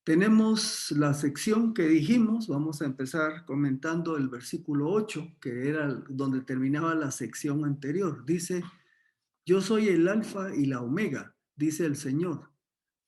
Tenemos la sección que dijimos, vamos a empezar comentando el versículo 8, que era donde terminaba la sección anterior. Dice, yo soy el alfa y la omega, dice el Señor,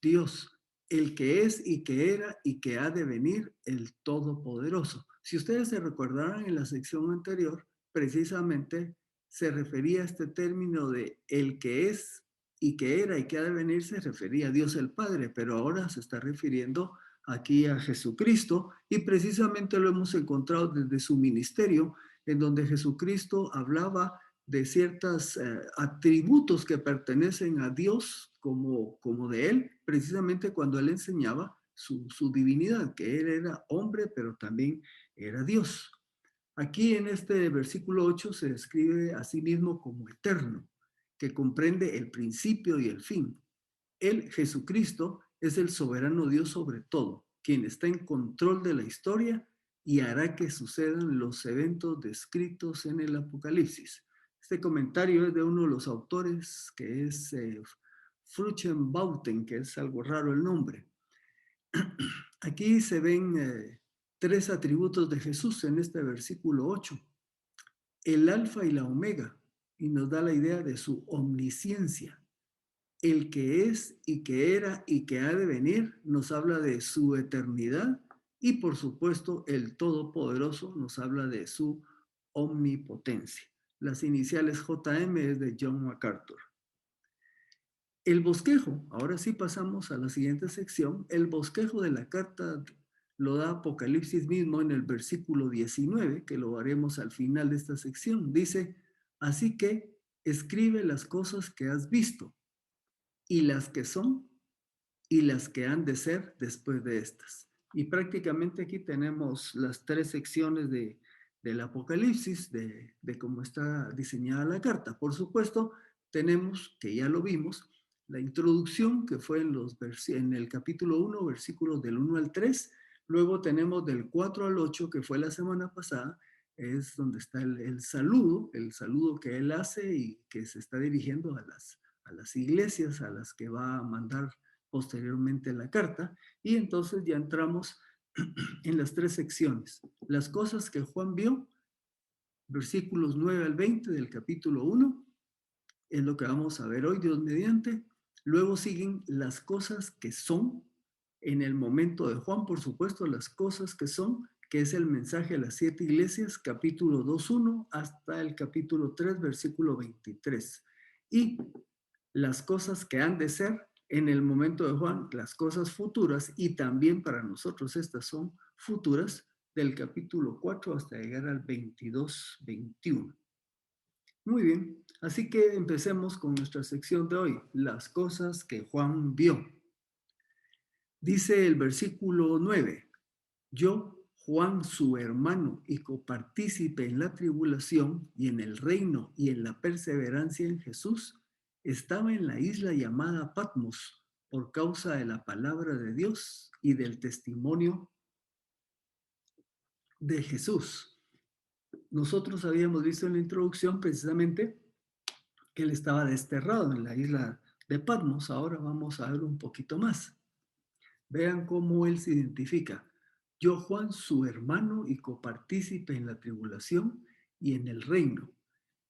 Dios, el que es y que era y que ha de venir, el Todopoderoso. Si ustedes se recordarán en la sección anterior, precisamente se refería a este término de el que es y que era y que ha de venir, se refería a Dios el Padre, pero ahora se está refiriendo aquí a Jesucristo y precisamente lo hemos encontrado desde su ministerio, en donde Jesucristo hablaba de ciertos atributos que pertenecen a Dios como de Él, precisamente cuando Él enseñaba su divinidad, que Él era hombre, pero también era Dios. Aquí en este versículo 8 se describe a sí mismo como eterno, que comprende el principio y el fin. Él, Jesucristo, es el soberano Dios sobre todo, quien está en control de la historia y hará que sucedan los eventos descritos en el Apocalipsis. Este comentario es de uno de los autores, que es Fruchenbauten, que es algo raro el nombre. Aquí se ven tres atributos de Jesús en este versículo 8. El alfa y la omega, y nos da la idea de su omnisciencia. El que es y que era y que ha de venir nos habla de su eternidad y por supuesto el Todopoderoso nos habla de su omnipotencia. Las iniciales JM es de John MacArthur. El bosquejo, ahora sí pasamos a la siguiente sección, el bosquejo de la carta lo da Apocalipsis mismo en el versículo 19, que lo haremos al final de esta sección. Dice, así que escribe las cosas que has visto y las que son y las que han de ser después de estas. Y prácticamente aquí tenemos las tres secciones del Apocalipsis, de cómo está diseñada la carta. Por supuesto, tenemos, que ya lo vimos, la introducción que fue en el capítulo 1, versículos del 1 al 3. Luego tenemos del 4 al 8, que fue la semana pasada, es donde está el saludo que él hace y que se está dirigiendo a las iglesias a las que va a mandar posteriormente la carta, y entonces ya entramos en las tres secciones. Las cosas que Juan vio, versículos 9 al 20 del capítulo 1, es lo que vamos a ver hoy, Dios mediante. Luego siguen las cosas que son, en el momento de Juan, por supuesto, las cosas que son, que es el mensaje a las 7 iglesias, capítulo 2:1 hasta el capítulo 3, versículo 23. Y las cosas que han de ser en el momento de Juan, las cosas futuras, y también para nosotros estas son futuras, del capítulo 4 hasta llegar al 22-21. Muy bien, así que empecemos con nuestra sección de hoy, las cosas que Juan vio. Dice el versículo 9, yo, Juan, su hermano y copartícipe en la tribulación y en el reino y en la perseverancia en Jesús, estaba en la isla llamada Patmos por causa de la palabra de Dios y del testimonio de Jesús. Nosotros habíamos visto en la introducción precisamente que él estaba desterrado en la isla de Patmos. Ahora vamos a ver un poquito más. Vean cómo él se identifica. Yo, Juan, su hermano y copartícipe en la tribulación y en el reino.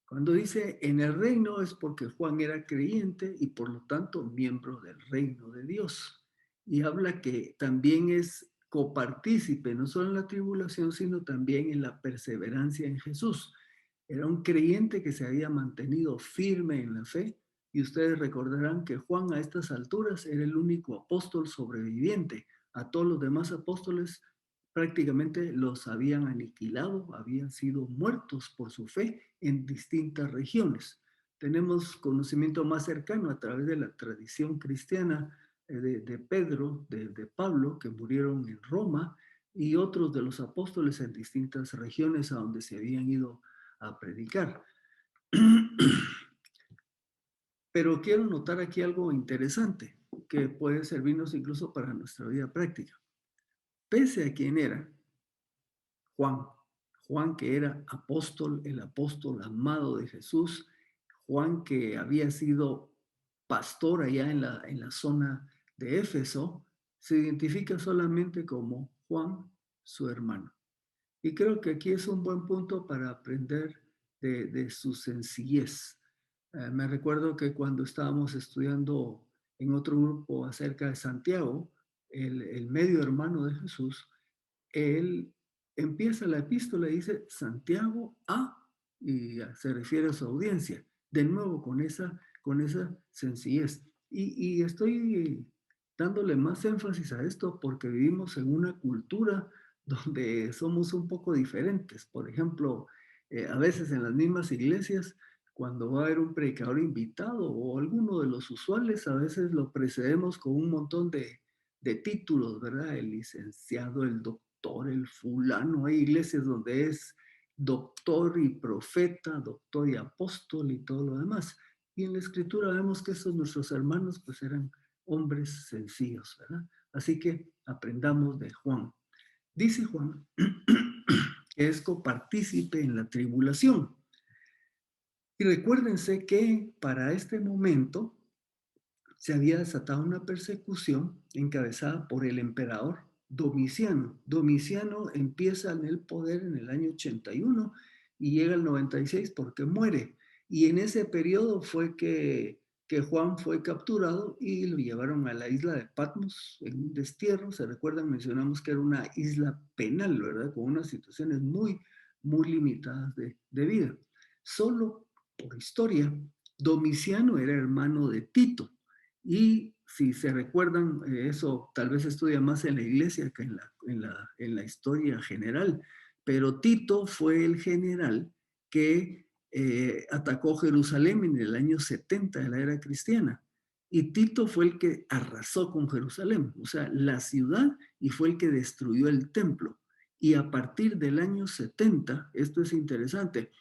Cuando dice en el reino es porque Juan era creyente y por lo tanto miembro del reino de Dios. Y habla que también es copartícipe, no solo en la tribulación, sino también en la perseverancia en Jesús. Era un creyente que se había mantenido firme en la fe y ustedes recordarán que Juan a estas alturas era el único apóstol sobreviviente. A todos los demás apóstoles prácticamente los habían aniquilado, habían sido muertos por su fe en distintas regiones. Tenemos conocimiento más cercano a través de la tradición cristiana de Pedro, de Pablo, que murieron en Roma, y otros de los apóstoles en distintas regiones a donde se habían ido a predicar. Pero quiero notar aquí algo interesante que puede servirnos incluso para nuestra vida práctica. Pese a quién era Juan, Juan que era apóstol, el apóstol amado de Jesús, Juan que había sido pastor allá en la zona de Éfeso, se identifica solamente como Juan, su hermano. Y creo que aquí es un buen punto para aprender de su sencillez. Me recuerdo que cuando estábamos estudiando en otro grupo acerca de Santiago, el medio hermano de Jesús, él empieza la epístola y dice Santiago a, y se refiere a su audiencia, de nuevo con esa sencillez. Y estoy dándole más énfasis a esto porque vivimos en una cultura donde somos un poco diferentes. Por ejemplo, a veces en las mismas iglesias, cuando va a haber un predicador invitado o alguno de los usuales, a veces lo precedemos con un montón de títulos, ¿verdad? El licenciado, el doctor, el fulano. Hay iglesias donde es doctor y profeta, doctor y apóstol y todo lo demás. Y en la escritura vemos que estos nuestros hermanos pues eran hombres sencillos, ¿verdad? Así que aprendamos de Juan. Dice Juan que es copartícipe en la tribulación. Y recuérdense que para este momento se había desatado una persecución encabezada por el emperador Domiciano. Domiciano empieza en el poder en el año 81 y llega al 96 porque muere. Y en ese periodo fue que Juan fue capturado y lo llevaron a la isla de Patmos en un destierro. Se recuerdan, mencionamos que era una isla penal, ¿verdad? Con unas situaciones muy limitadas de vida. Solo por historia, Domiciano era hermano de Tito. Y si se recuerdan, eso tal vez estudia más en la iglesia que en la historia general, pero Tito fue el general que atacó Jerusalén en el año 70 de la era cristiana. Y Tito fue el que arrasó con Jerusalén, o sea, la ciudad, y fue el que destruyó el templo. Y a partir del año 70, esto es interesante,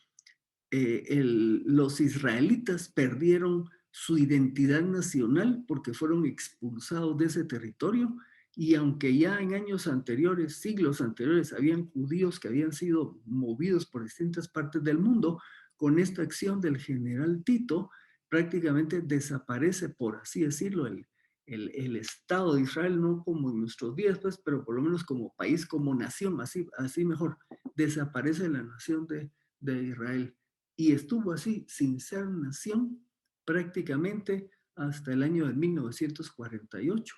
los israelitas perdieron su identidad nacional porque fueron expulsados de ese territorio y aunque ya en años anteriores, siglos anteriores, habían judíos que habían sido movidos por distintas partes del mundo, con esta acción del general Tito prácticamente desaparece, por así decirlo, el Estado de Israel, no como en nuestros días, pues, pero por lo menos como país, como nación, así mejor, desaparece la nación de Israel. Y estuvo así, sin ser nación, prácticamente hasta el año de 1948,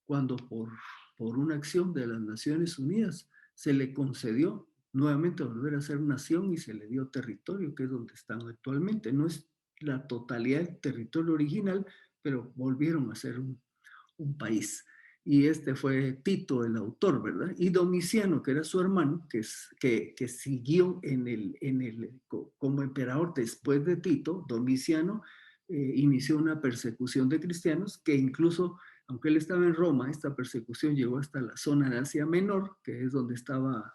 cuando por una acción de las Naciones Unidas se le concedió nuevamente volver a ser nación y se le dio territorio, que es donde están actualmente. No es la totalidad del territorio original, pero volvieron a ser un país. Y este fue Tito, el autor, ¿verdad? Y Domiciano, que era su hermano, que siguió como emperador después de Tito. Domiciano inició una persecución de cristianos que incluso, aunque él estaba en Roma, esta persecución llegó hasta la zona de Asia Menor, que es donde estaba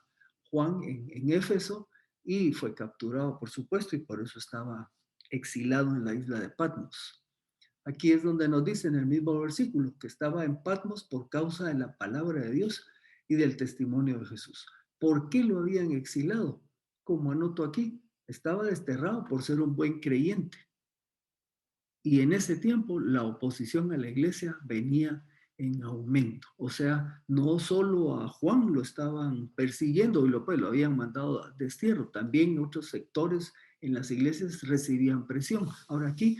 Juan en Éfeso, y fue capturado, por supuesto, y por eso estaba exilado en la isla de Patmos. Aquí es donde nos dice en el mismo versículo que estaba en Patmos por causa de la palabra de Dios y del testimonio de Jesús. ¿Por qué lo habían exilado? Como anoto aquí, estaba desterrado por ser un buen creyente. Y en ese tiempo la oposición a la iglesia venía en aumento. O sea, no solo a Juan lo estaban persiguiendo y lo habían mandado a destierro, también otros sectores en las iglesias recibían presión. Ahora aquí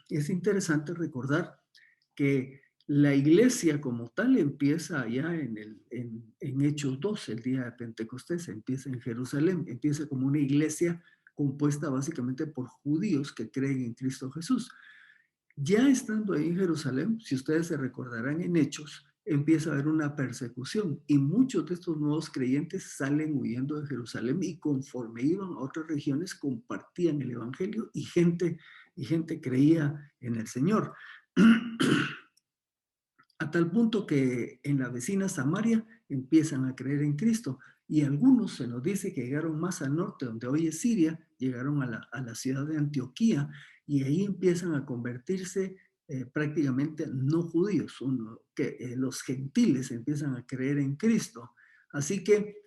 es interesante recordar que la iglesia como tal empieza allá en Hechos 2, el día de Pentecostés, empieza en Jerusalén, empieza como una iglesia compuesta básicamente por judíos que creen en Cristo Jesús. Ya estando ahí en Jerusalén, si ustedes se recordarán en Hechos, empieza a haber una persecución y muchos de estos nuevos creyentes salen huyendo de Jerusalén y conforme iban a otras regiones compartían el evangelio y gente creía en el Señor. A tal punto que en la vecina Samaria empiezan a creer en Cristo y algunos se nos dice que llegaron más al norte, donde hoy es Siria, llegaron a la ciudad de Antioquía y ahí empiezan a convertirse prácticamente no judíos, los gentiles empiezan a creer en Cristo. Así que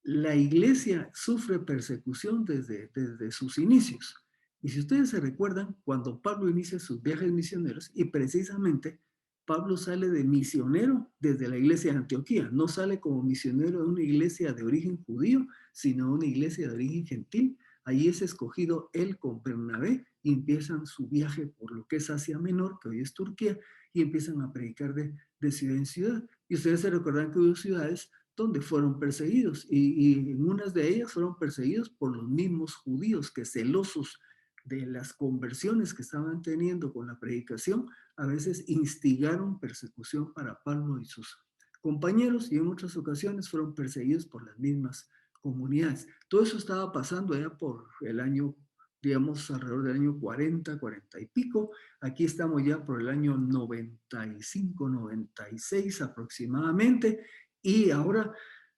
la iglesia sufre persecución desde sus inicios. Y si ustedes se recuerdan, cuando Pablo inicia sus viajes misioneros, y precisamente Pablo sale de misionero desde la iglesia de Antioquía. No sale como misionero de una iglesia de origen judío, sino de una iglesia de origen gentil. Ahí es escogido él con Bernabé y empiezan su viaje por lo que es Asia Menor, que hoy es Turquía, y empiezan a predicar de ciudad en ciudad. Y ustedes se recuerdan que hubo ciudades donde fueron perseguidos y en unas de ellas fueron perseguidos por los mismos judíos que, celosos de las conversiones que estaban teniendo con la predicación, a veces instigaron persecución para Pablo y sus compañeros, y en otras ocasiones fueron perseguidos por las mismas comunidades. Todo eso estaba pasando allá por el año, digamos, alrededor del año 40, 40 y pico. Aquí estamos ya por el año 95, 96 aproximadamente, y ahora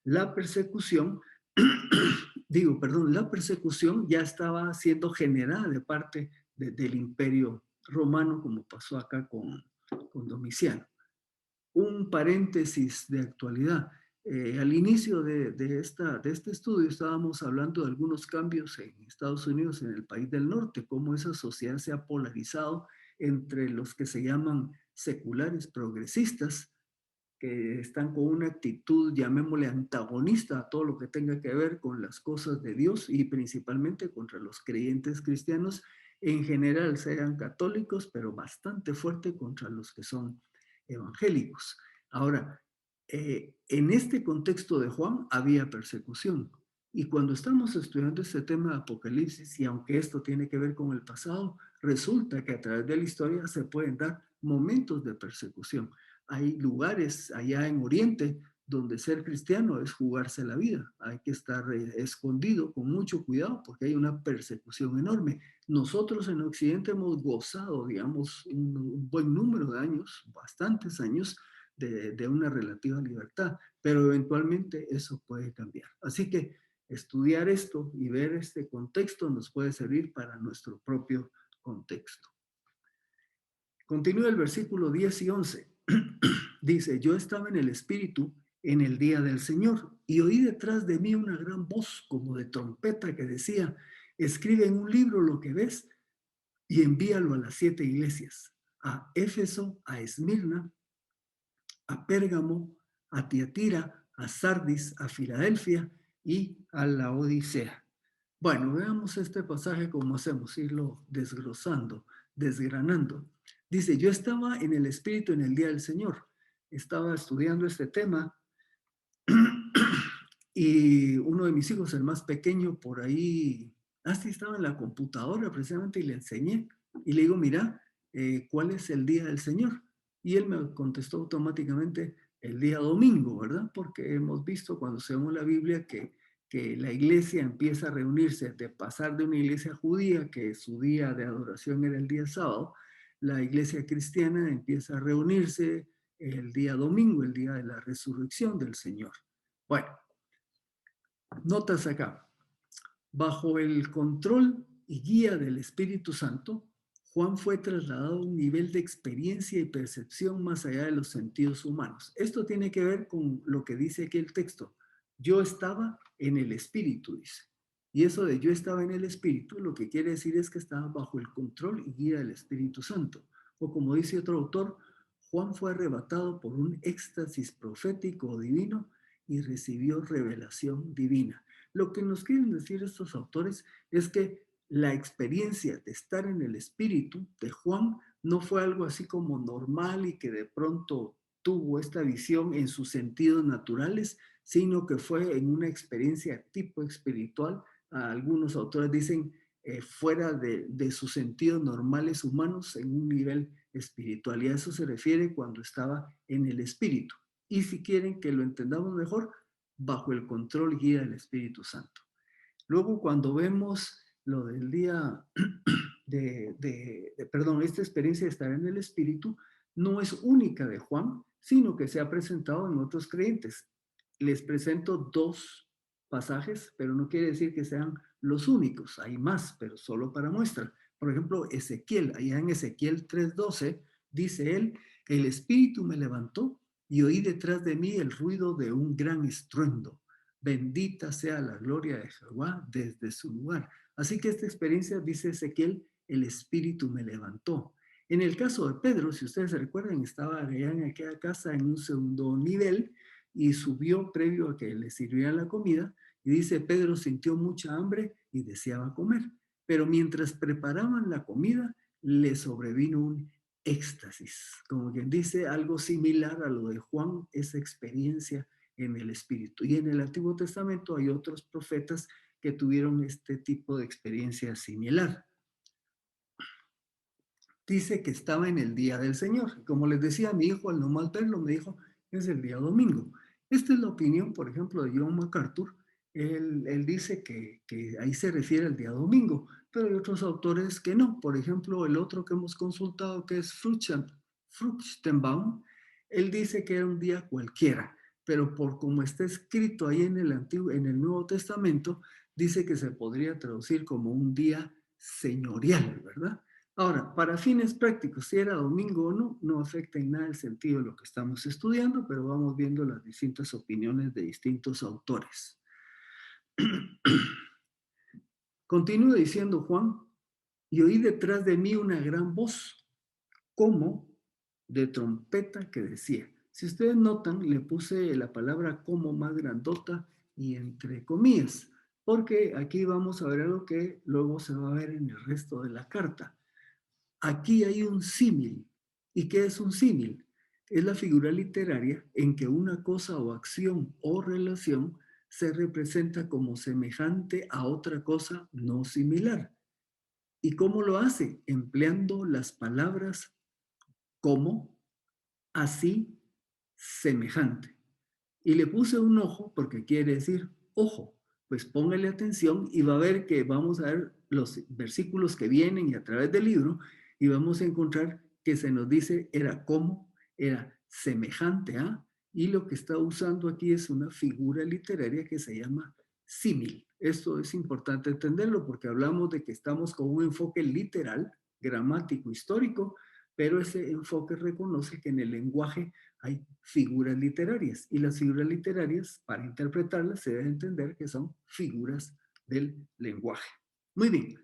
la persecución, la persecución ya estaba siendo generada de parte del Imperio Romano, como pasó acá con Domiciano. Un paréntesis de actualidad. Al inicio de este estudio estábamos hablando de algunos cambios en Estados Unidos, en el país del norte, cómo esa sociedad se ha polarizado entre los que se llaman seculares progresistas, que están con una actitud, llamémosle, antagonista a todo lo que tenga que ver con las cosas de Dios, y principalmente contra los creyentes cristianos, en general sean católicos, pero bastante fuerte contra los que son evangélicos. Ahora, en este contexto de Juan había persecución. Y cuando estamos estudiando este tema de Apocalipsis, y aunque esto tiene que ver con el pasado, resulta que a través de la historia se pueden dar momentos de persecución. Hay lugares allá en Oriente donde ser cristiano es jugarse la vida. Hay que estar escondido con mucho cuidado porque hay una persecución enorme. Nosotros en Occidente hemos gozado, digamos, un buen número de años, bastantes años, de una relativa libertad, pero eventualmente eso puede cambiar. Así que estudiar esto y ver este contexto nos puede servir para nuestro propio contexto. Continúa el versículo 10 y 11. Dice, yo estaba en el Espíritu en el día del Señor y oí detrás de mí una gran voz como de trompeta que decía, escribe en un libro lo que ves y envíalo a las 7 iglesias, a Éfeso, a Esmirna, a Pérgamo, a Tiatira, a Sardis, a Filadelfia y a la Odisea. Bueno, veamos este pasaje como hacemos, irlo desglosando, desgranando. Dice, yo estaba en el Espíritu en el día del Señor. Estaba estudiando este tema y uno de mis hijos, el más pequeño, por ahí, así estaba en la computadora precisamente y le enseñé. Y le digo, mira, ¿cuál es el día del Señor? Y él me contestó automáticamente el día domingo, ¿verdad? Porque hemos visto cuando leemos la Biblia que la iglesia empieza a reunirse, de pasar de una iglesia judía, que su día de adoración era el día sábado, la iglesia cristiana empieza a reunirse el día domingo, el día de la resurrección del Señor. Bueno, notas acá. Bajo el control y guía del Espíritu Santo, Juan fue trasladado a un nivel de experiencia y percepción más allá de los sentidos humanos. Esto tiene que ver con lo que dice aquí el texto. Yo estaba en el Espíritu, dice. Y eso de yo estaba en el Espíritu, lo que quiere decir es que estaba bajo el control y guía del Espíritu Santo. O como dice otro autor, Juan fue arrebatado por un éxtasis profético o divino y recibió revelación divina. Lo que nos quieren decir estos autores es que la experiencia de estar en el Espíritu de Juan no fue algo así como normal y que de pronto tuvo esta visión en sus sentidos naturales, sino que fue en una experiencia tipo espiritual. Algunos autores dicen fuera de sus sentidos normales humanos, en un nivel espiritual. Y a eso se refiere cuando estaba en el Espíritu. Y si quieren que lo entendamos mejor, bajo el control y guía del Espíritu Santo. Luego, cuando vemos lo del día esta experiencia de estar en el Espíritu, no es única de Juan, sino que se ha presentado en otros creyentes. Les presento dos pasajes, pero no quiere decir que sean los únicos. Hay más, pero solo para muestra. Por ejemplo, Ezequiel, allá en Ezequiel 3:12, dice él, el Espíritu me levantó y oí detrás de mí el ruido de un gran estruendo. Bendita sea la gloria de Jehová desde su lugar. Así que esta experiencia, dice Ezequiel, el Espíritu me levantó. En el caso de Pedro, si ustedes se recuerdan, estaba allá en aquella casa en un segundo nivel y subió previo a que le sirvieran la comida y dice, Pedro sintió mucha hambre y deseaba comer, pero mientras preparaban la comida, le sobrevino un éxtasis, como quien dice algo similar a lo de Juan, esa experiencia en el Espíritu. Y en el Antiguo Testamento hay otros profetas que tuvieron este tipo de experiencia similar. Dice que estaba en el día del Señor. Como les decía, mi hijo al no mal verlo me dijo, es el día domingo. Esta es la opinión, por ejemplo, de John MacArthur. Él dice que ahí se refiere al día domingo, pero hay otros autores que no. Por ejemplo, el otro que hemos consultado, que es Fruchtenbaum, él dice que era un día cualquiera, pero por como está escrito ahí en el Nuevo Testamento, dice que se podría traducir como un día señorial, ¿verdad? Ahora, para fines prácticos, si era domingo o no, no afecta en nada el sentido de lo que estamos estudiando, pero vamos viendo las distintas opiniones de distintos autores. Continúa diciendo Juan, y oí detrás de mí una gran voz, como de trompeta que decía. Si ustedes notan, le puse la palabra como más grandota y entre comillas, porque aquí vamos a ver algo que luego se va a ver en el resto de la carta. Aquí hay un símil. ¿Y qué es un símil? Es la figura literaria en que una cosa o acción o relación se representa como semejante a otra cosa no similar. ¿Y cómo lo hace? Empleando las palabras como, así, semejante. Y le puse un ojo porque quiere decir ojo. Pues póngale atención y va a ver que vamos a ver los versículos que vienen y a través del libro y vamos a encontrar que se nos dice era como, era semejante a, y lo que está usando aquí es una figura literaria que se llama símil. Esto es importante entenderlo porque hablamos de que estamos con un enfoque literal, gramático, histórico, pero ese enfoque reconoce que en el lenguaje hay figuras literarias y las figuras literarias, para interpretarlas, se debe entender que son figuras del lenguaje. Muy bien.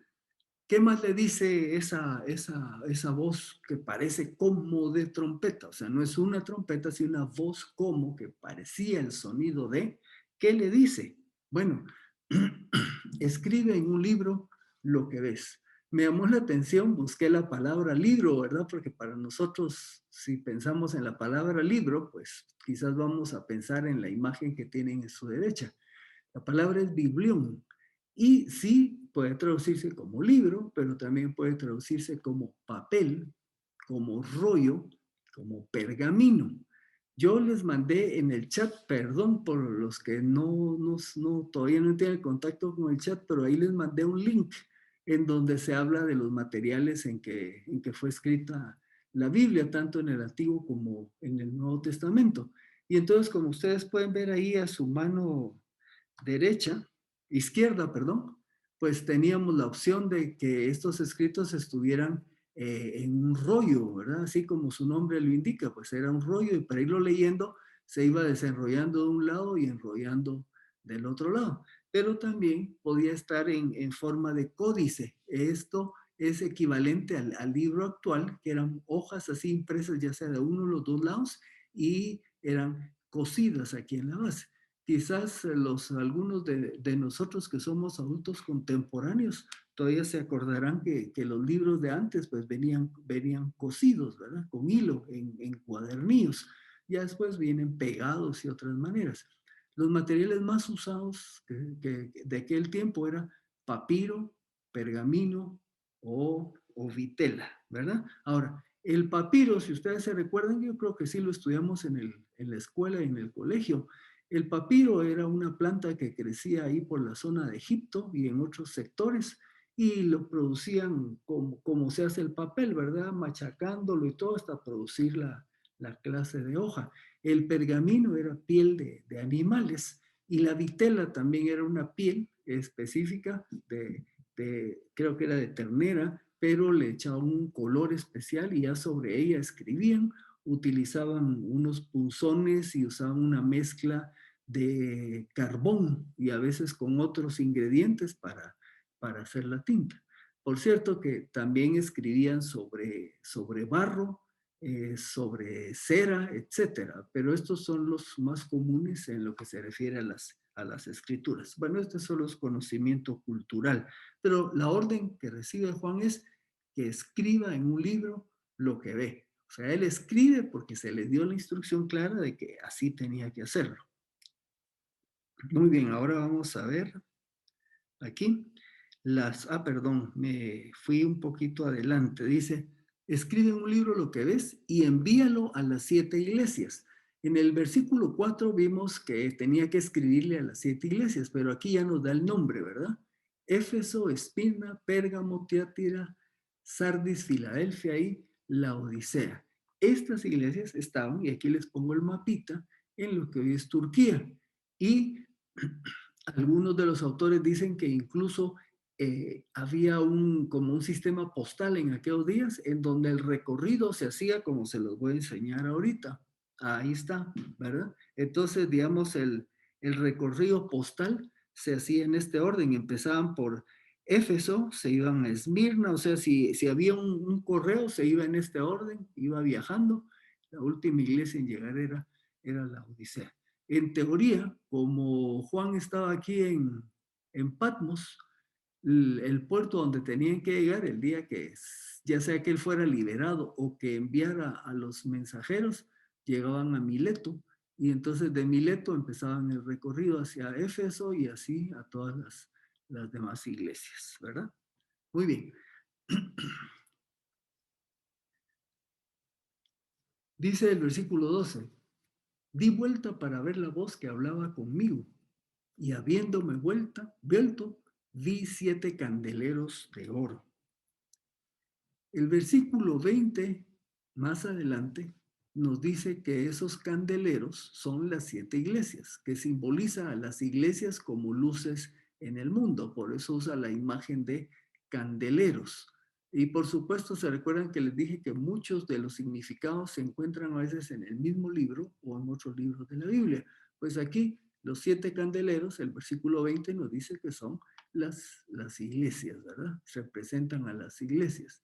¿Qué más le dice esa voz que parece como de trompeta? O sea, no es una trompeta, sino una voz como que parecía el sonido de. ¿Qué le dice? Bueno, escribe en un libro lo que ves. Me llamó la atención, busqué la palabra libro, ¿verdad? Porque para nosotros, si pensamos en la palabra libro, pues quizás vamos a pensar en la imagen que tienen en su derecha. La palabra es biblión y sí puede traducirse como libro, pero también puede traducirse como papel, como rollo, como pergamino. Yo les mandé en el chat, perdón por los que todavía no tienen contacto con el chat, pero ahí les mandé un link en donde se habla de los materiales en que fue escrita la Biblia, tanto en el Antiguo como en el Nuevo Testamento. Y entonces, como ustedes pueden ver ahí a su mano izquierda, perdón, pues teníamos la opción de que estos escritos estuvieran en un rollo, ¿verdad? Así como su nombre lo indica, pues era un rollo y para irlo leyendo se iba desenrollando de un lado y enrollando del otro lado. Pero también podía estar en forma de códice. Esto es equivalente al libro actual, que eran hojas así impresas ya sea de uno o los dos lados y eran cosidas aquí en la base. Quizás algunos de nosotros que somos adultos contemporáneos todavía se acordarán que los libros de antes pues venían cosidos, ¿verdad? Con hilo en cuadernillos. Ya después vienen pegados y otras maneras. Los materiales más usados de aquel tiempo era papiro, pergamino o vitela, ¿verdad? Ahora, el papiro, si ustedes se recuerdan, yo creo que sí lo estudiamos en la escuela y en el colegio. El papiro era una planta que crecía ahí por la zona de Egipto y en otros sectores y lo producían como se hace el papel, ¿verdad? Machacándolo y todo hasta producir la clase de hoja. El pergamino era piel de animales y la vitela también era una piel específica creo que era de ternera, pero le echaban un color especial y ya sobre ella escribían, utilizaban unos punzones y usaban una mezcla de carbón y a veces con otros ingredientes para hacer la tinta. Por cierto que también escribían sobre barro, sobre cera, etcétera, pero estos son los más comunes en lo que se refiere a las escrituras. Bueno, este solo es conocimiento cultural, pero la orden que recibe Juan es que escriba en un libro lo que ve. O sea, él escribe porque se le dio la instrucción clara de que así tenía que hacerlo. Muy bien, ahora vamos a ver aquí perdón, me fui un poquito adelante. Dice, escribe en un libro lo que ves y envíalo a las 7 iglesias. En el versículo 4 vimos que tenía que escribirle a las 7 iglesias, pero aquí ya nos da el nombre, ¿verdad? Éfeso, Esmirna, Pérgamo, Tiatira, Sardis, Filadelfia y la Odisea. Estas iglesias estaban, y aquí les pongo el mapita, en lo que hoy es Turquía. Y algunos de los autores dicen que incluso había como un sistema postal en aquellos días en donde el recorrido se hacía como se los voy a enseñar ahorita. Ahí está, ¿verdad? Entonces, digamos, el recorrido postal se hacía en este orden. Empezaban por Éfeso, se iban a Esmirna, o sea, si había un correo, se iba en este orden, iba viajando. La última iglesia en llegar era la Odisea. En teoría, como Juan estaba aquí en Patmos, el puerto donde tenían que llegar el día que, ya sea que él fuera liberado o que enviara a los mensajeros, llegaban a Mileto y entonces de Mileto empezaban el recorrido hacia Éfeso y así a todas las demás iglesias, ¿verdad? Muy bien. Dice el versículo 12, di vuelta para ver la voz que hablaba conmigo y habiéndome vuelto, vi 7 candeleros de oro. El versículo 20, más adelante, nos dice que esos candeleros son las 7 iglesias, que simboliza a las iglesias como luces en el mundo. Por eso usa la imagen de candeleros. Y por supuesto, se recuerdan que les dije que muchos de los significados se encuentran a veces en el mismo libro o en otros libros de la Biblia. Pues aquí, los 7 candeleros, el versículo 20 nos dice que son las iglesias, ¿verdad? Representan a las iglesias.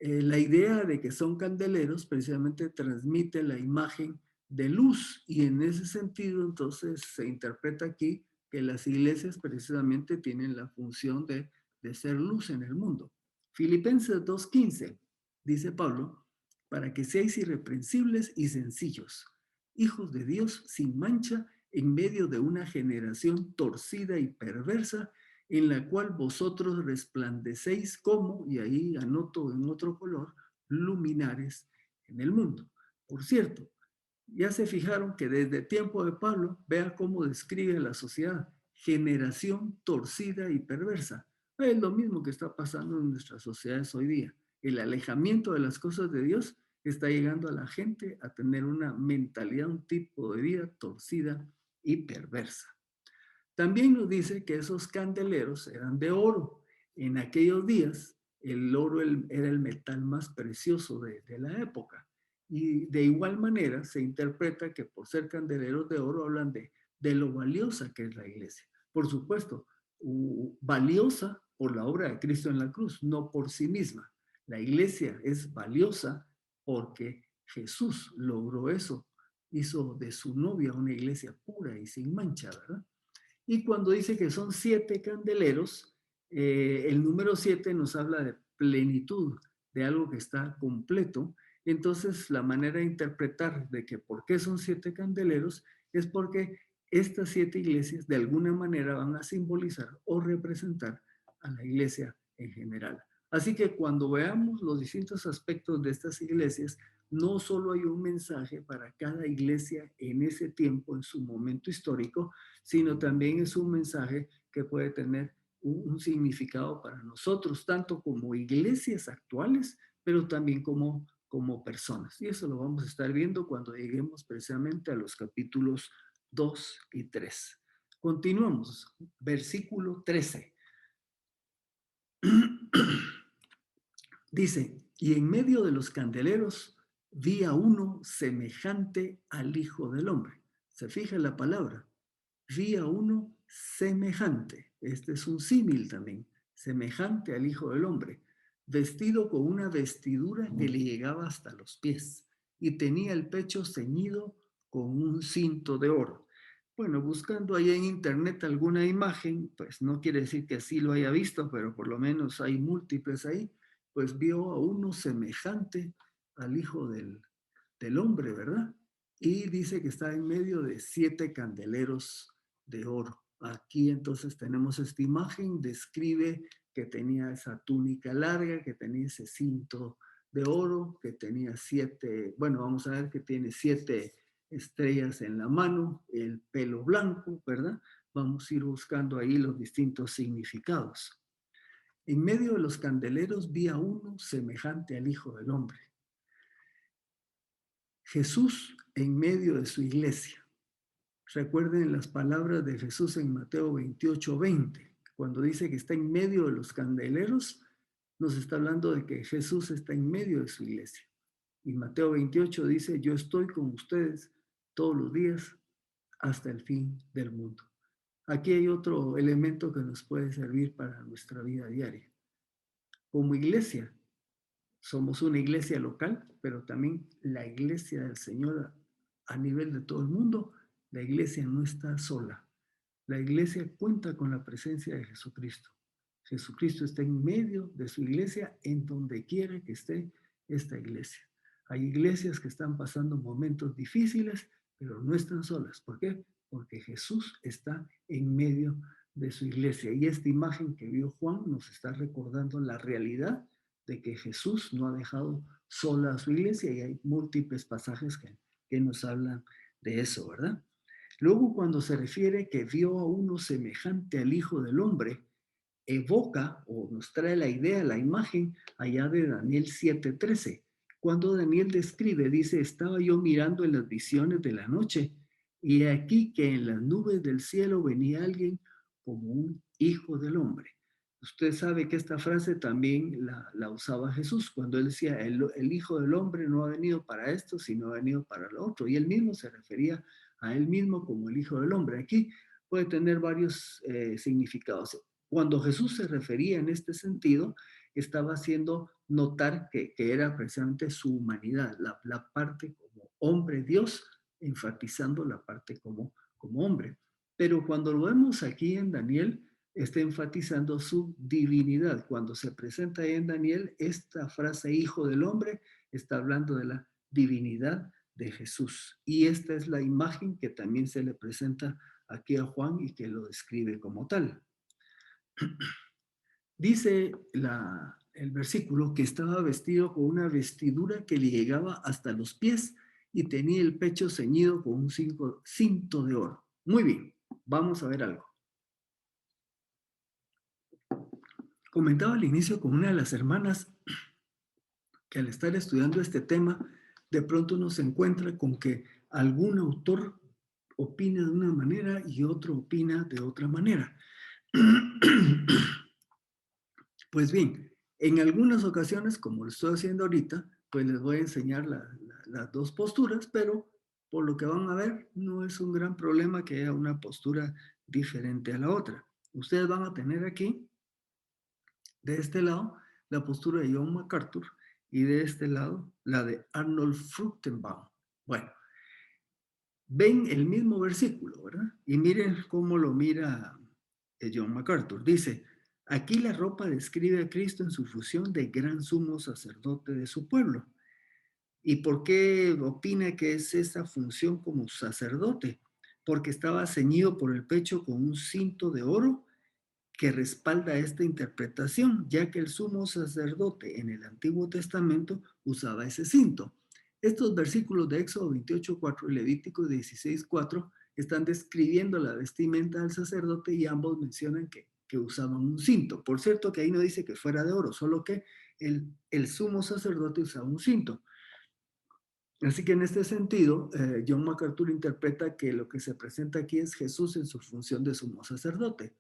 La idea de que son candeleros precisamente transmite la imagen de luz y en ese sentido entonces se interpreta aquí que las iglesias precisamente tienen la función de ser luz en el mundo. Filipenses 2:15 dice Pablo, para que seáis irreprensibles y sencillos, hijos de Dios sin mancha en medio de una generación torcida y perversa en la cual vosotros resplandecéis como, y ahí anoto en otro color, luminares en el mundo. Por cierto, ya se fijaron que desde el tiempo de Pablo, vea cómo describe la sociedad, generación torcida y perversa. Es lo mismo que está pasando en nuestras sociedades hoy día. El alejamiento de las cosas de Dios está llegando a la gente a tener una mentalidad, un tipo de vida torcida y perversa. También nos dice que esos candeleros eran de oro. En aquellos días, el oro era el metal más precioso de la época. Y de igual manera se interpreta que por ser candeleros de oro hablan de lo valiosa que es la iglesia. Por supuesto, valiosa por la obra de Cristo en la cruz, no por sí misma. La iglesia es valiosa porque Jesús logró eso, hizo de su novia una iglesia pura y sin mancha, ¿verdad? Y cuando dice que son 7 candeleros, el número 7 nos habla de plenitud, de algo que está completo. Entonces, la manera de interpretar de que por qué son 7 candeleros es porque estas 7 iglesias de alguna manera van a simbolizar o representar a la iglesia en general. Así que cuando veamos los distintos aspectos de estas iglesias, no solo hay un mensaje para cada iglesia en ese tiempo, en su momento histórico, sino también es un mensaje que puede tener un significado para nosotros, tanto como iglesias actuales, pero también como personas. Y eso lo vamos a estar viendo cuando lleguemos precisamente a los capítulos 2 y 3. Continuamos, versículo 13. Dice, y en medio de los candeleros vi a uno semejante al Hijo del Hombre. Se fija en la palabra, vi a uno semejante. Este es un símil también. semejante al Hijo del Hombre, vestido con una vestidura que le llegaba hasta los pies y tenía el pecho ceñido con un cinto de oro. Bueno, buscando ahí en internet alguna imagen, pues no quiere decir que así lo haya visto, pero por lo menos hay múltiples ahí, pues vio a uno semejante al Hijo del Hombre, ¿verdad? Y dice que está en medio de 7 candeleros de oro. Aquí entonces tenemos esta imagen, describe que tenía esa túnica larga, que tenía ese cinto de oro, que tenía 7, bueno, vamos a ver que tiene 7 estrellas en la mano, el pelo blanco, ¿verdad? Vamos a ir buscando ahí los distintos significados. En medio de los candeleros vi a uno semejante al Hijo del Hombre. Jesús en medio de su iglesia. Recuerden las palabras de Jesús en Mateo 28:20, cuando dice que está en medio de los candeleros, nos está hablando de que Jesús está en medio de su iglesia. Y Mateo 28 dice, yo estoy con ustedes todos los días hasta el fin del mundo. Aquí hay otro elemento que nos puede servir para nuestra vida diaria. Como iglesia, somos una iglesia local, pero también la iglesia del Señor a nivel de todo el mundo. La iglesia no está sola. La iglesia cuenta con la presencia de Jesucristo. Jesucristo está en medio de su iglesia en donde quiere que esté esta iglesia. Hay iglesias que están pasando momentos difíciles, pero no están solas. ¿Por qué? Porque Jesús está en medio de su iglesia. Y esta imagen que vio Juan nos está recordando la realidad de que Jesús no ha dejado sola a su iglesia y hay múltiples pasajes que nos hablan de eso, ¿verdad? Luego, cuando se refiere que vio a uno semejante al Hijo del Hombre, evoca o nos trae la idea, la imagen allá de Daniel 7:13. Cuando Daniel describe, dice, estaba yo mirando en las visiones de la noche y aquí que en las nubes del cielo venía alguien como un hijo del hombre. Usted sabe que esta frase también la usaba Jesús cuando él decía, el Hijo del Hombre no ha venido para esto, sino ha venido para lo otro. Y él mismo se refería a él mismo como el Hijo del Hombre. Aquí puede tener varios significados. Cuando Jesús se refería en este sentido, estaba haciendo notar que era precisamente su humanidad, la parte como hombre Dios, enfatizando la parte como hombre. Pero cuando lo vemos aquí en Daniel, está enfatizando su divinidad. Cuando se presenta ahí en Daniel, esta frase hijo del hombre está hablando de la divinidad de Jesús. Y esta es la imagen que también se le presenta aquí a Juan y que lo describe como tal. Dice el versículo que estaba vestido con una vestidura que le llegaba hasta los pies y tenía el pecho ceñido con un cinto de oro. Muy bien, vamos a ver algo. Comentaba al inicio con una de las hermanas que al estar estudiando este tema, de pronto uno se encuentra con que algún autor opina de una manera y otro opina de otra manera. Pues bien, en algunas ocasiones, como lo estoy haciendo ahorita, pues les voy a enseñar las dos posturas, pero por lo que van a ver, no es un gran problema que haya una postura diferente a la otra. Ustedes van a tener aquí, de este lado, la postura de John MacArthur y de este lado, la de Arnold Fruchtenbaum. Bueno, ven el mismo versículo, ¿verdad? Y miren cómo lo mira John MacArthur. Dice, aquí la ropa describe a Cristo en su función de gran sumo sacerdote de su pueblo. ¿Y por qué opina que es esa función como sacerdote? Porque estaba ceñido por el pecho con un cinto de oro que respalda esta interpretación, ya que el sumo sacerdote en el Antiguo Testamento usaba ese cinto. Estos versículos de Éxodo 28:4 y Levítico 16:4 están describiendo la vestimenta del sacerdote y ambos mencionan que usaban un cinto. Por cierto que ahí no dice que fuera de oro, solo que el sumo sacerdote usaba un cinto. Así que en este sentido, John MacArthur interpreta que lo que se presenta aquí es Jesús en su función de sumo sacerdote.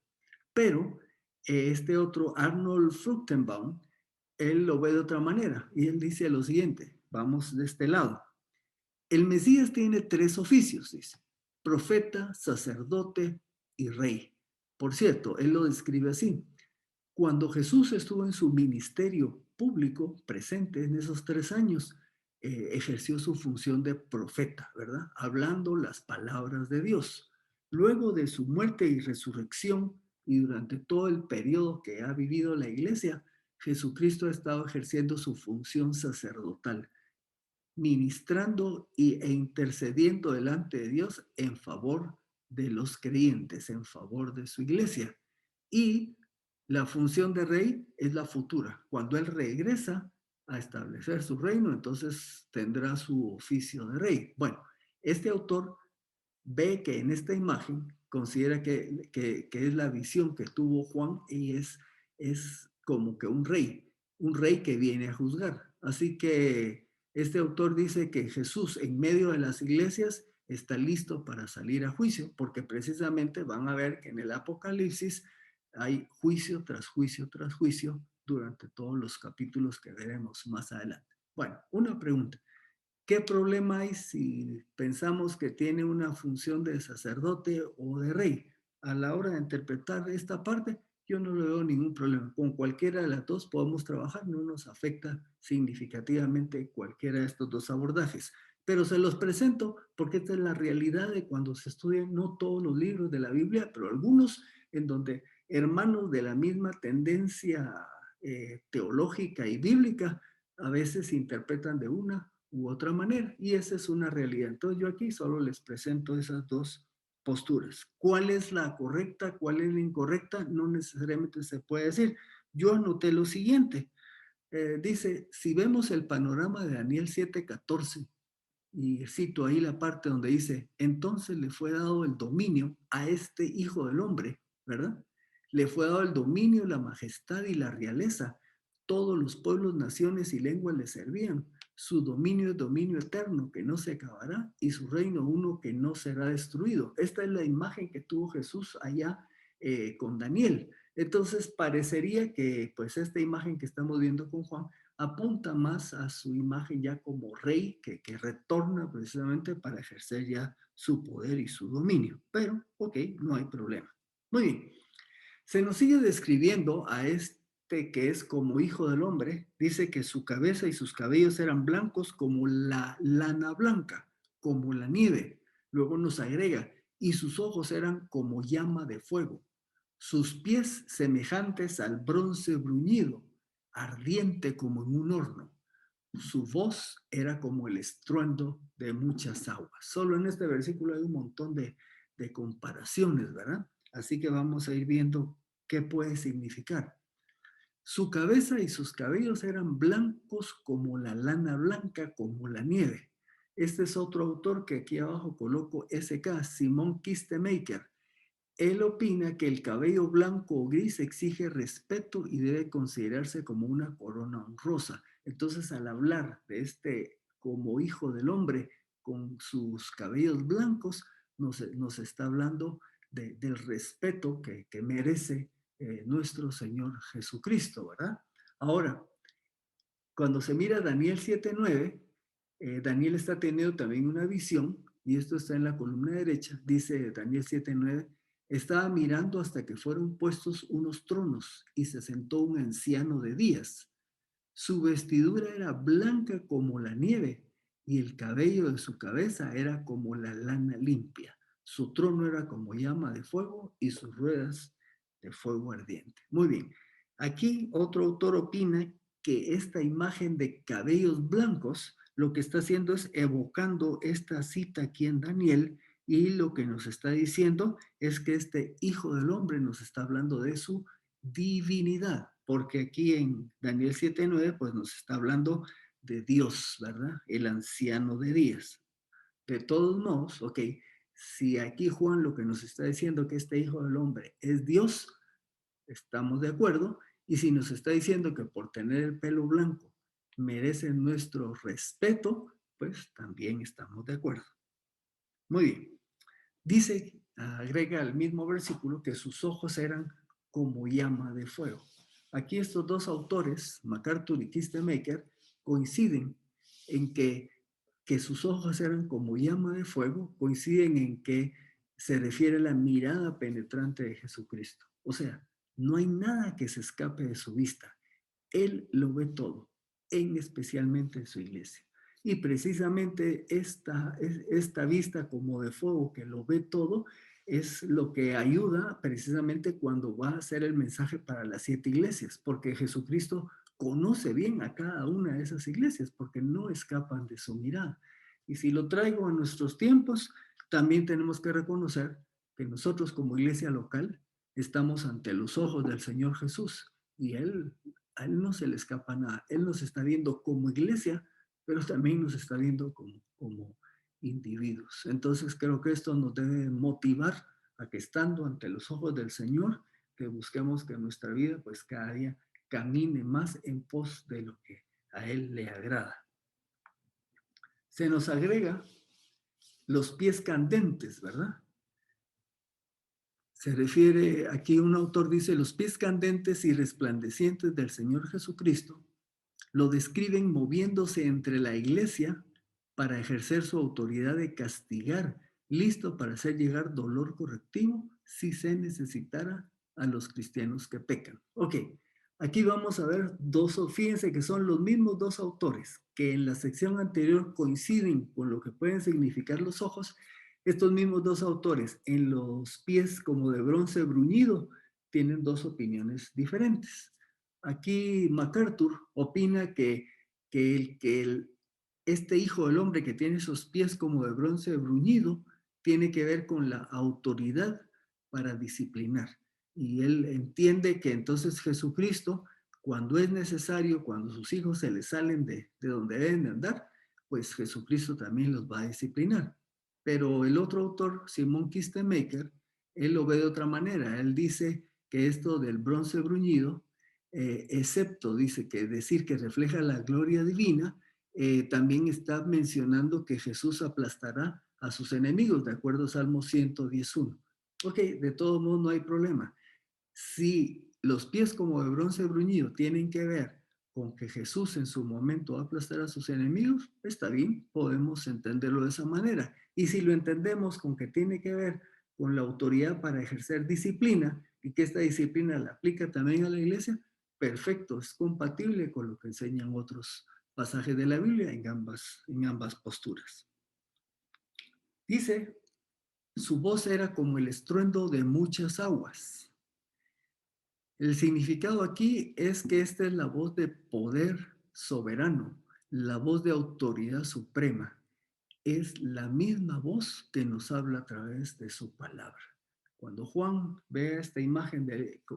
Pero este otro, Arnold Fruchtenbaum, él lo ve de otra manera y él dice lo siguiente, vamos de este lado. El Mesías tiene 3 oficios, dice, profeta, sacerdote y rey. Por cierto, él lo describe así. Cuando Jesús estuvo en su ministerio público, presente en esos 3 años, ejerció su función de profeta, ¿verdad? Hablando las palabras de Dios. Luego de su muerte y resurrección y durante todo el periodo que ha vivido la iglesia, Jesucristo ha estado ejerciendo su función sacerdotal, ministrando e intercediendo delante de Dios en favor de los creyentes, en favor de su iglesia. Y la función de rey es la futura. Cuando él regresa a establecer su reino, entonces tendrá su oficio de rey. Bueno, este autor ve que en esta imagen considera que es la visión que tuvo Juan y es como que un rey que viene a juzgar. Así que este autor dice que Jesús en medio de las iglesias está listo para salir a juicio, porque precisamente van a ver que en el Apocalipsis hay juicio tras juicio tras juicio durante todos los capítulos que veremos más adelante. Bueno, una pregunta. ¿Qué problema hay si pensamos que tiene una función de sacerdote o de rey? A la hora de interpretar esta parte, yo no le veo ningún problema. Con cualquiera de las dos podemos trabajar, no nos afecta significativamente cualquiera de estos dos abordajes. Pero se los presento porque esta es la realidad de cuando se estudian no todos los libros de la Biblia, pero algunos en donde hermanos de la misma tendencia teológica y bíblica a veces interpretan de una u otra manera, y esa es una realidad. Entonces yo aquí solo les presento esas dos posturas. ¿Cuál es la correcta? ¿Cuál es la incorrecta? No necesariamente se puede decir. Yo anoté lo siguiente. Dice, si vemos el panorama de Daniel 7:14, y cito ahí la parte donde dice, entonces le fue dado el dominio a este hijo del hombre, ¿verdad? Le fue dado el dominio, la majestad y la realeza. Todos los pueblos, naciones y lenguas le servían. Su dominio es dominio eterno que no se acabará y su reino uno que no será destruido. Esta es la imagen que tuvo Jesús allá con Daniel. Entonces parecería que pues esta imagen que estamos viendo con Juan apunta más a su imagen ya como rey que retorna precisamente para ejercer ya su poder y su dominio. Pero, ok, no hay problema. Muy bien. Se nos sigue describiendo a este que es como hijo del hombre. Dice que su cabeza y sus cabellos eran blancos como la lana blanca, como la nieve. Luego nos agrega, y sus ojos eran como llama de fuego. Sus pies semejantes al bronce bruñido, ardiente como en un horno. Su voz era como el estruendo de muchas aguas. Solo en este versículo hay un montón de comparaciones, ¿verdad? Así que vamos a ir viendo qué puede significar. Su cabeza y sus cabellos eran blancos como la lana blanca, como la nieve. Este es otro autor que aquí abajo coloco SK, Simon Kistemaker. Él opina que el cabello blanco o gris exige respeto y debe considerarse como una corona honrosa. Entonces, al hablar de este como hijo del hombre con sus cabellos blancos, nos está hablando del respeto que merece nuestro Señor Jesucristo, ¿verdad? Ahora, cuando se mira Daniel 7:9, Daniel está teniendo también una visión, y esto está en la columna derecha, dice Daniel 7:9, estaba mirando hasta que fueron puestos unos tronos y se sentó un anciano de días. Su vestidura era blanca como la nieve y el cabello de su cabeza era como la lana limpia. Su trono era como llama de fuego y sus ruedas de fuego ardiente. Muy bien. Aquí otro autor opina que esta imagen de cabellos blancos lo que está haciendo es evocando esta cita aquí en Daniel y lo que nos está diciendo es que este hijo del hombre nos está hablando de su divinidad, porque aquí en Daniel 7:9 pues nos está hablando de Dios, ¿verdad? El anciano de días. De todos modos, ok, si aquí Juan lo que nos está diciendo que este hijo del hombre es Dios, estamos de acuerdo, y si nos está diciendo que por tener el pelo blanco merece nuestro respeto, pues también estamos de acuerdo. Muy bien. Dice, agrega al mismo versículo que sus ojos eran como llama de fuego. Aquí estos dos autores, MacArthur y Kistemaker, coinciden en que sus ojos eran como llama de fuego, coinciden en que se refiere a la mirada penetrante de Jesucristo. O sea, No hay nada que se escape de su vista. Él lo ve todo, especialmente en su iglesia. Y precisamente esta vista como de fuego que lo ve todo es lo que ayuda precisamente cuando va a hacer el mensaje para las 7 iglesias, porque Jesucristo conoce bien a cada una de esas iglesias, porque no escapan de su mirada. Y si lo traigo a nuestros tiempos, también tenemos que reconocer que nosotros como iglesia local estamos ante los ojos del Señor Jesús y a Él no se le escapa nada. Él nos está viendo como iglesia, pero también nos está viendo como individuos. Entonces creo que esto nos debe motivar a que estando ante los ojos del Señor, que busquemos que nuestra vida pues cada día camine más en pos de lo que a Él le agrada. Se nos agrega los pies candentes, ¿verdad? Se refiere, aquí un autor dice, los pies candentes y resplandecientes del Señor Jesucristo lo describen moviéndose entre la iglesia para ejercer su autoridad de castigar, listo para hacer llegar dolor correctivo si se necesitara a los cristianos que pecan. Ok, aquí vamos a ver fíjense que son los mismos dos autores que en la sección anterior coinciden con lo que pueden significar los ojos. Estos mismos dos autores en los pies como de bronce bruñido tienen dos opiniones diferentes. Aquí MacArthur opina que este hijo del hombre que tiene esos pies como de bronce bruñido tiene que ver con la autoridad para disciplinar. Y él entiende que entonces Jesucristo, cuando es necesario, cuando sus hijos se les salen de donde deben de andar, pues Jesucristo también los va a disciplinar. Pero el otro autor, Simon Kistemaker, él lo ve de otra manera. Él dice que esto del bronce bruñido, excepto, dice que decir que refleja la gloria divina, también está mencionando que Jesús aplastará a sus enemigos, de acuerdo a Salmo 111. Ok, de todo modo no hay problema. Si los pies como de bronce bruñido tienen que ver con que Jesús en su momento va a aplastar a sus enemigos, está bien, podemos entenderlo de esa manera. Y si lo entendemos con que tiene que ver con la autoridad para ejercer disciplina y que esta disciplina la aplica también a la iglesia, perfecto, es compatible con lo que enseñan otros pasajes de la Biblia en ambas posturas. Dice, su voz era como el estruendo de muchas aguas. El significado aquí es que esta es la voz de poder soberano, la voz de autoridad suprema. Es la misma voz que nos habla a través de su palabra. Cuando Juan ve esta imagen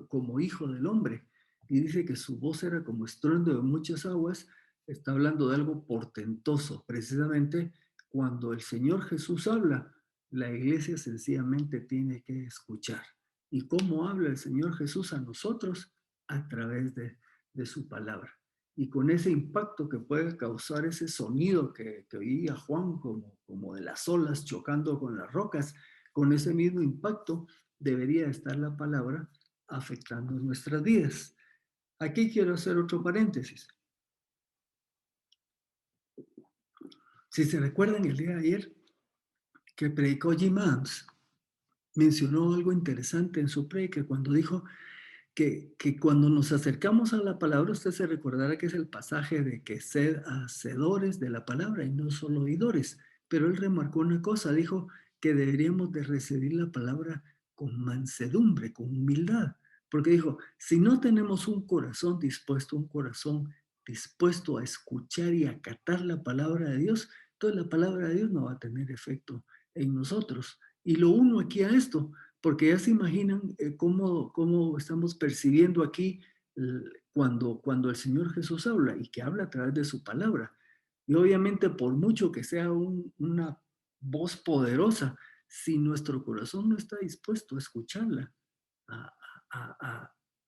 como hijo del hombre y dice que su voz era como estruendo de muchas aguas, está hablando de algo portentoso. Precisamente cuando el Señor Jesús habla, la iglesia sencillamente tiene que escuchar. ¿Y cómo habla el Señor Jesús a nosotros? A través de su palabra. Y con ese impacto que puede causar ese sonido que oía Juan como de las olas chocando con las rocas, con ese mismo impacto debería estar la palabra afectando nuestras vidas. Aquí quiero hacer otro paréntesis. Si se recuerdan el día de ayer que predicó Jim Adams, mencionó algo interesante en su predica cuando dijo que cuando nos acercamos a la palabra, usted se recordará que es el pasaje de que sed hacedores de la palabra y no solo oidores. Pero él remarcó una cosa, dijo que deberíamos de recibir la palabra con mansedumbre, con humildad. Porque dijo, si no tenemos un corazón dispuesto a escuchar y acatar la palabra de Dios, entonces la palabra de Dios no va a tener efecto en nosotros. Y lo uno aquí a esto, porque ya se imaginan cómo estamos percibiendo aquí cuando el Señor Jesús habla y que habla a través de su palabra. Y obviamente por mucho que sea una voz poderosa, si nuestro corazón no está dispuesto a escucharla, a,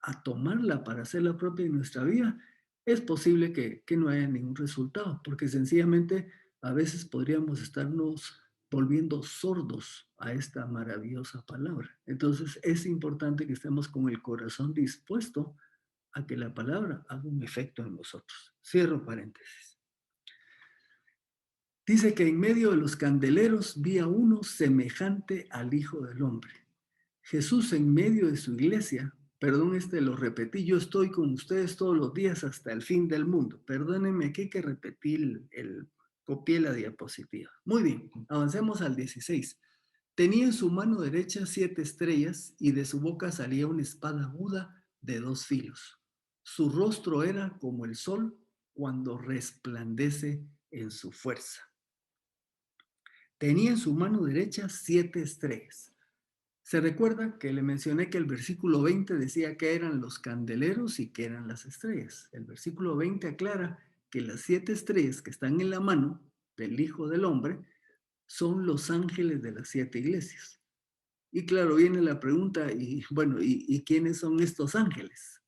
a tomarla para hacerla propia en nuestra vida, es posible que no haya ningún resultado, porque sencillamente a veces podríamos estarnos volviendo sordos a esta maravillosa palabra. Entonces es importante que estemos con el corazón dispuesto a que la palabra haga un efecto en nosotros. Cierro paréntesis. Dice que en medio de los candeleros vi a uno semejante al Hijo del Hombre. Jesús en medio de su iglesia Perdón, lo repetí, yo estoy con ustedes todos los días hasta el fin del mundo. Perdónenme que hay que repetir copié la diapositiva. Muy bien, avancemos al 16. Tenía en su mano derecha 7 estrellas y de su boca salía una espada aguda de 2 filos. Su rostro era como el sol cuando resplandece en su fuerza. Tenía en su mano derecha 7 estrellas. Se recuerda que le mencioné que el versículo 20 decía que eran los candeleros y que eran las estrellas. El versículo 20 aclara que las 7 estrellas que están en la mano del Hijo del Hombre son los ángeles de las 7 iglesias. Y claro, viene la pregunta, y bueno, ¿y quiénes son estos ángeles?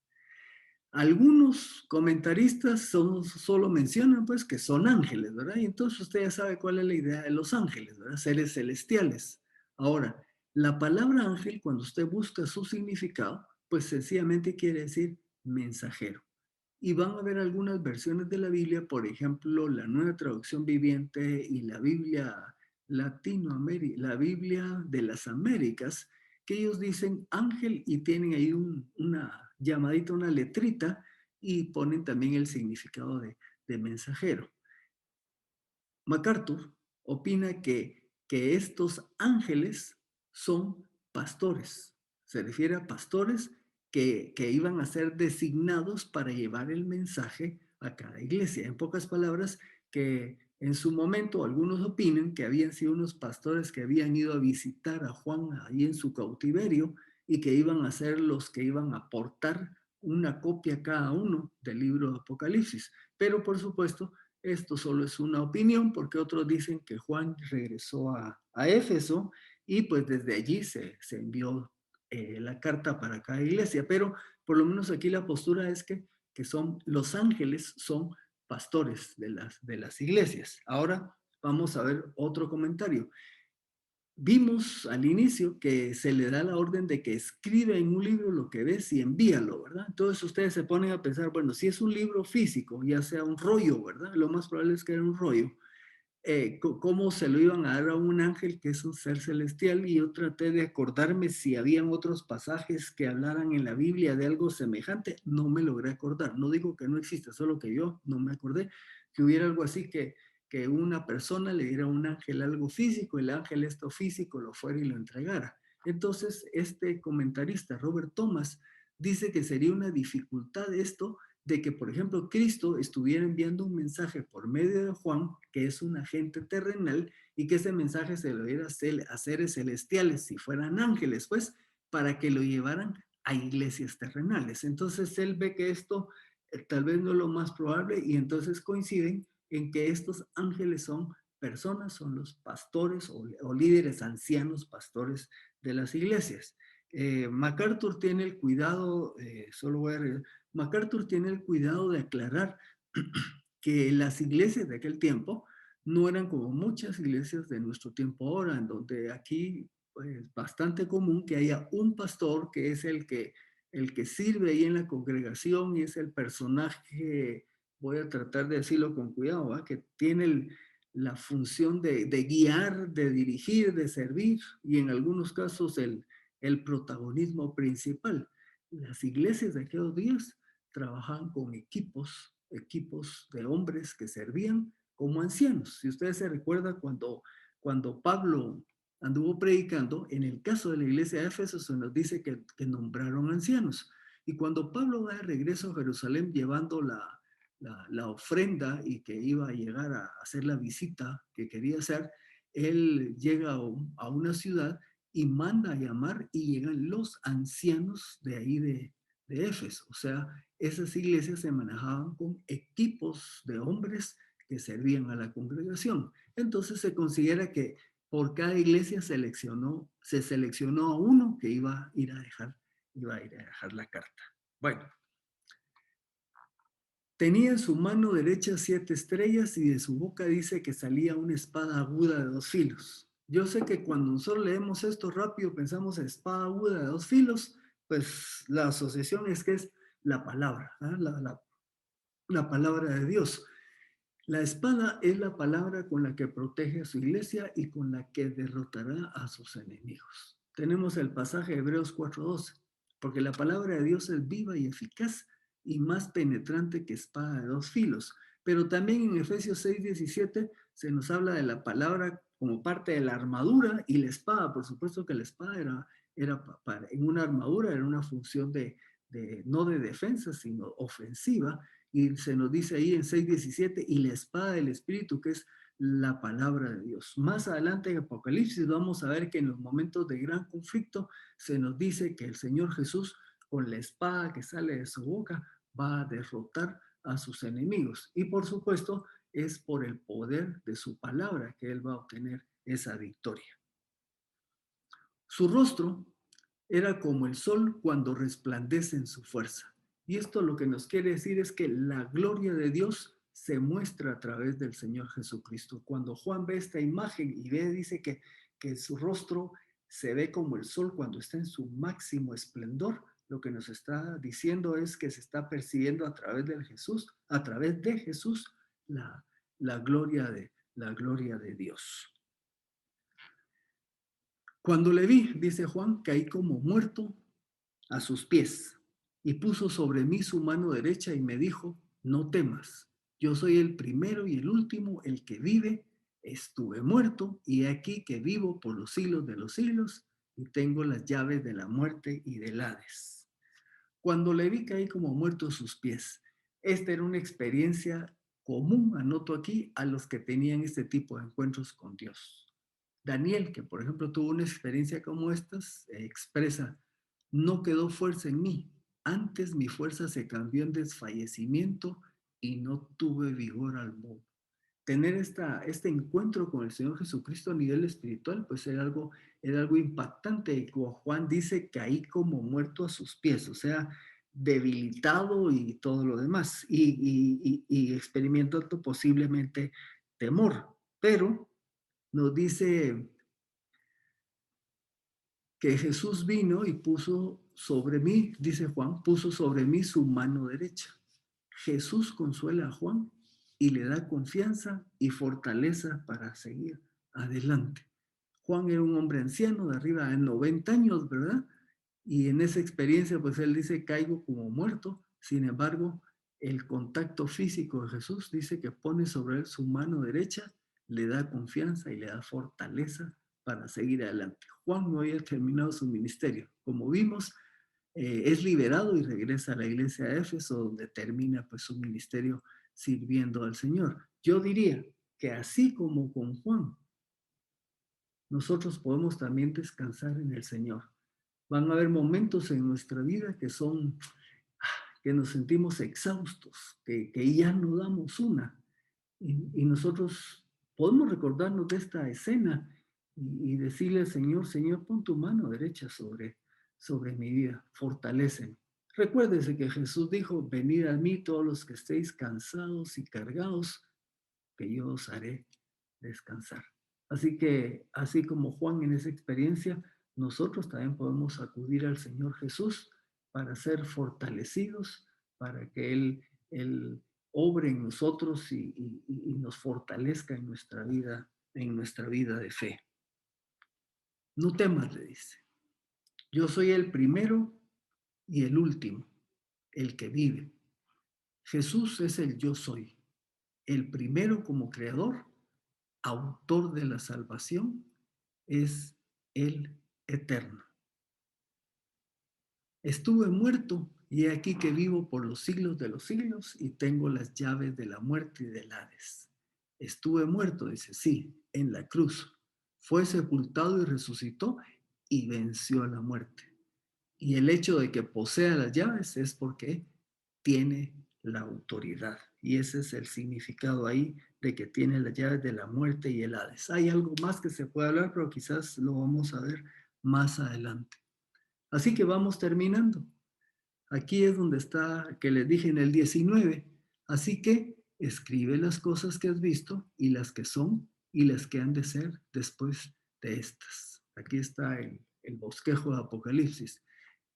Algunos comentaristas solo mencionan pues que son ángeles, ¿verdad? Y entonces usted ya sabe cuál es la idea de los ángeles, ¿verdad? Seres celestiales. Ahora, la palabra ángel, cuando usted busca su significado, pues sencillamente quiere decir mensajero. Y van a ver algunas versiones de la Biblia, por ejemplo, la Nueva Traducción Viviente y la Biblia Latinoamérica, la Biblia de las Américas, que ellos dicen ángel y tienen ahí una llamadita, una letrita, y ponen también el significado de mensajero. MacArthur opina que estos ángeles son pastores. Se refiere a pastores que iban a ser designados para llevar el mensaje a cada iglesia. En pocas palabras, que en su momento algunos opinan que habían sido unos pastores que habían ido a visitar a Juan ahí en su cautiverio y que iban a ser los que iban a aportar una copia cada uno del libro de Apocalipsis. Pero por supuesto, esto solo es una opinión porque otros dicen que Juan regresó a Éfeso y pues desde allí se envió la carta para cada iglesia. Pero por lo menos aquí la postura es que son los ángeles, son pastores de las iglesias. Ahora vamos a ver otro comentario. Vimos al inicio que se le da la orden de que escribe en un libro lo que ves y envíalo, ¿verdad? Entonces ustedes se ponen a pensar, bueno, si es un libro físico, ya sea un rollo, ¿verdad? Lo más probable es que era un rollo. ¿Cómo se lo iban a dar a un ángel que es un ser celestial? Y yo traté de acordarme si habían otros pasajes que hablaran en la Biblia de algo semejante. No me logré acordar. No digo que no exista, solo que yo no me acordé que hubiera algo así que una persona le diera a un ángel algo físico, el ángel esto físico lo fuera y lo entregara. Entonces, este comentarista, Robert Thomas, dice que sería una dificultad esto de que, por ejemplo, Cristo estuviera enviando un mensaje por medio de Juan, que es un agente terrenal, y que ese mensaje se lo diera a seres celestiales, si fueran ángeles, pues, para que lo llevaran a iglesias terrenales. Entonces, él ve que esto tal vez no es lo más probable y entonces coinciden en que estos ángeles son personas, son los pastores o líderes ancianos pastores de las iglesias. MacArthur tiene el cuidado, solo voy a MacArthur tiene el cuidado de aclarar que las iglesias de aquel tiempo no eran como muchas iglesias de nuestro tiempo ahora, en donde aquí es bastante común que haya un pastor que es el que sirve ahí en la congregación y es el personaje, voy a tratar de decirlo con cuidado, ¿va? Que tiene la función de guiar, de dirigir, de servir y en algunos casos el protagonismo principal. Las iglesias de aquellos días trabajaban con equipos de hombres que servían como ancianos. Si ustedes se recuerdan cuando Pablo anduvo predicando, en el caso de la iglesia de Éfeso se nos dice que nombraron ancianos. Y cuando Pablo va de regreso a Jerusalén llevando la ofrenda y que iba a llegar a hacer la visita que quería hacer, él llega a una ciudad y manda a llamar y llegan los ancianos de ahí de Éfeso. O sea, esas iglesias se manejaban con equipos de hombres que servían a la congregación. Entonces se considera que por cada iglesia se seleccionó a uno que iba a ir a dejar la carta. Bueno, tenía en su mano derecha 7 estrellas y de su boca dice que salía una espada aguda de 2 filos. Yo sé que cuando nosotros leemos esto rápido pensamos en espada aguda de 2 filos, pues la asociación es que es la palabra, ¿eh? La palabra de Dios. La espada es la palabra con la que protege a su iglesia y con la que derrotará a sus enemigos. Tenemos el pasaje de Hebreos 4:12. porque la palabra de Dios es viva y eficaz y más penetrante que espada de dos filos. Pero también en Efesios 6:17 se nos habla de la palabra como parte de la armadura y la espada. Por supuesto que la espada en una armadura era una función no de defensa, sino ofensiva. Y se nos dice ahí en 6:17, y la espada del Espíritu, que es la palabra de Dios. Más adelante en Apocalipsis vamos a ver que en los momentos de gran conflicto se nos dice que el Señor Jesús, con la espada que sale de su boca, va a derrotar a sus enemigos. Y por supuesto, es por el poder de su palabra que él va a obtener esa victoria. Su rostro era como el sol cuando resplandece en su fuerza. Y esto lo que nos quiere decir es que la gloria de Dios se muestra a través del Señor Jesucristo. Cuando Juan ve esta imagen y dice que su rostro se ve como el sol cuando está en su máximo esplendor, lo que nos está diciendo es que se está percibiendo a través de Jesús, la gloria de Dios. Cuando le vi, dice Juan, caí como muerto a sus pies y puso sobre mí su mano derecha y me dijo, no temas, yo soy el primero y el último, el que vive. Estuve muerto y he aquí que vivo por los siglos de los siglos y tengo las llaves de la muerte y del Hades. Cuando le vi caí como muerto a sus pies. Esta era una experiencia común, anoto aquí, a los que tenían este tipo de encuentros con Dios. Daniel, que por ejemplo tuvo una experiencia como estas, expresa, no quedó fuerza en mí, antes mi fuerza se cambió en desfallecimiento y no tuve vigor alguno. Tener este encuentro con el Señor Jesucristo a nivel espiritual, pues era algo impactante. Y como Juan dice, caí como muerto a sus pies, o sea, debilitado y todo lo demás, y experimentando posiblemente temor. Pero nos dice que Jesús vino y puso sobre mí, dice Juan, puso sobre mí su mano derecha. Jesús consuela a Juan y le da confianza y fortaleza para seguir adelante. Juan era un hombre anciano de arriba de 90 años, ¿verdad? Y en esa experiencia, pues él dice, caigo como muerto. Sin embargo, el contacto físico de Jesús dice que pone sobre él su mano derecha, le da confianza y le da fortaleza para seguir adelante. Juan no había terminado su ministerio. Como vimos, es liberado y regresa a la iglesia de Éfeso, donde termina pues su ministerio sirviendo al Señor. Yo diría que así como con Juan, nosotros podemos también descansar en el Señor. Van a haber momentos en nuestra vida que nos sentimos exhaustos, que ya no damos una. Y nosotros podemos recordarnos de esta escena y decirle al Señor, Señor, pon tu mano derecha sobre mi vida, fortaléceme. Recuérdese que Jesús dijo, venid a mí todos los que estéis cansados y cargados, que yo os haré descansar. Así que, así como Juan en esa experiencia, nosotros también podemos acudir al Señor Jesús para ser fortalecidos, para que Él obre en nosotros y nos fortalezca en nuestra vida de fe. No temas, le dice. Yo soy el primero y el último, el que vive. Jesús es el yo soy, el primero como creador, autor de la salvación, es el eterno. Estuve muerto y he aquí que vivo por los siglos de los siglos y tengo las llaves de la muerte y del Hades. Estuve muerto, dice, sí, en la cruz. Fue sepultado y resucitó y venció a la muerte. Y el hecho de que posea las llaves es porque tiene la autoridad. Y ese es el significado ahí de que tiene las llaves de la muerte y el Hades. Hay algo más que se puede hablar, pero quizás lo vamos a ver más adelante. Así que vamos terminando. Aquí es donde está, que les dije en el 19. Así que escribe las cosas que has visto y las que son y las que han de ser después de estas. Aquí está el bosquejo de Apocalipsis.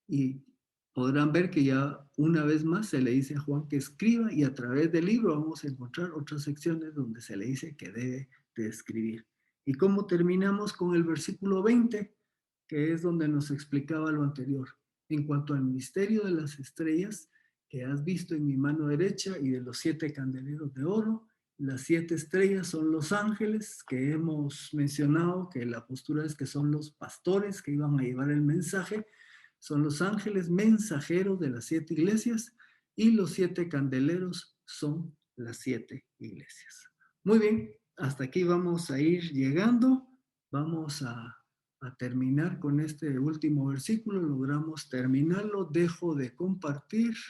Y podrán ver que ya una vez más se le dice a Juan que escriba y a través del libro vamos a encontrar otras secciones donde se le dice que debe de escribir. ¿Y cómo terminamos con el versículo 20? Que es donde nos explicaba lo anterior. En cuanto al misterio de las estrellas que has visto en mi mano derecha y de los 7 candeleros de oro, las 7 estrellas son los ángeles que hemos mencionado, que la postura es que son los pastores que iban a llevar el mensaje, son los ángeles mensajeros de las 7 iglesias y los 7 candeleros son las 7 iglesias. Muy bien, hasta aquí vamos a ir llegando. Vamos a terminar con este último versículo. Logramos terminarlo. Dejo de compartir.